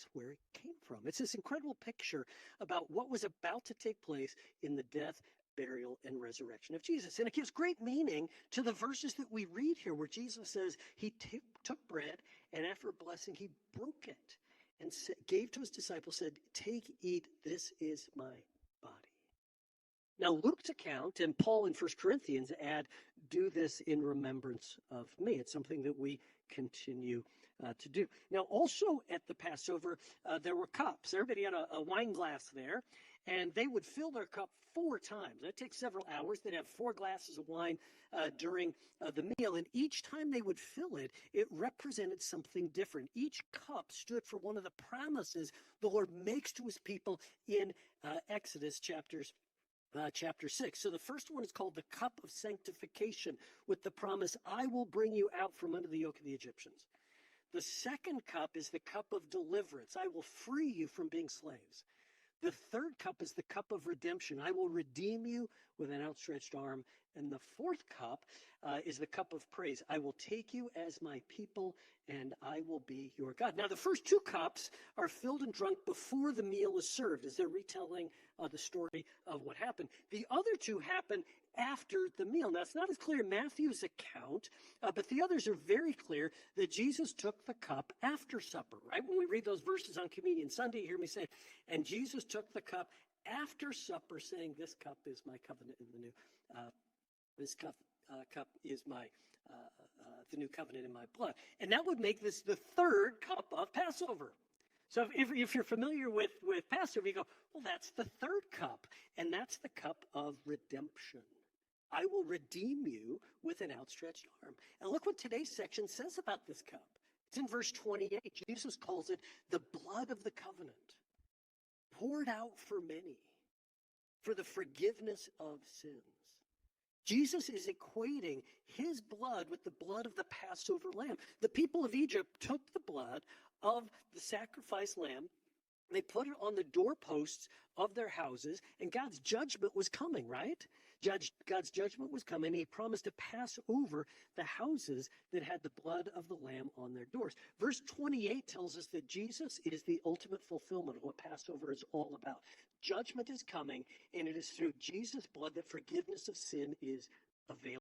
that's where it came from. It's this incredible picture about what was about to take place in the death, burial, and resurrection of Jesus. And it gives great meaning to the verses that we read here, where Jesus says he took bread, and after blessing, he broke it and gave to his disciples, said, "Take, eat, this is my body." Now, Luke's account and Paul in 1 Corinthians add, "Do this in remembrance of me." It's something that we continue to do. Now, also at the Passover, there were cups. Everybody had a wine glass there, and they would fill their cup 4 times. That takes several hours. They'd have 4 glasses of wine during the meal, and each time they would fill it, it represented something different. Each cup stood for one of the promises the Lord makes to his people in Exodus chapter 6. So the first one is called the cup of sanctification, with the promise, "I will bring you out from under the yoke of the Egyptians." The second cup is the cup of deliverance. "I will free you from being slaves." The third cup is the cup of redemption. "I will redeem you with an outstretched arm." And the fourth cup is the cup of praise. "I will take you as my people, and I will be your God." Now, the first 2 cups are filled and drunk before the meal is served, as they're retelling the story of what happened. The other 2 happen after the meal. Now, it's not as clear in Matthew's account, but the others are very clear that Jesus took the cup after supper, right? When we read those verses on Communion Sunday, you hear me say, "And Jesus took the cup after supper, saying, 'This cup is my covenant in the new, this cup is my the new covenant in my blood.'" And that would make this the third cup of Passover. So if you're familiar with Passover, you go, well, that's the third cup, and that's the cup of redemption. "I will redeem you with an outstretched arm." And look what today's section says about this cup. It's in verse 28. Jesus calls it the blood of the covenant, poured out for many for the forgiveness of sins. Jesus is equating his blood with the blood of the Passover lamb. The people of Egypt took the blood of the sacrificed lamb, they put it on the doorposts of their houses, and God's judgment was coming, right? God's judgment was coming. He promised to pass over the houses that had the blood of the lamb on their doors. Verse 28 tells us that Jesus is the ultimate fulfillment of what Passover is all about. Judgment is coming, and it is through Jesus' blood that forgiveness of sin is available.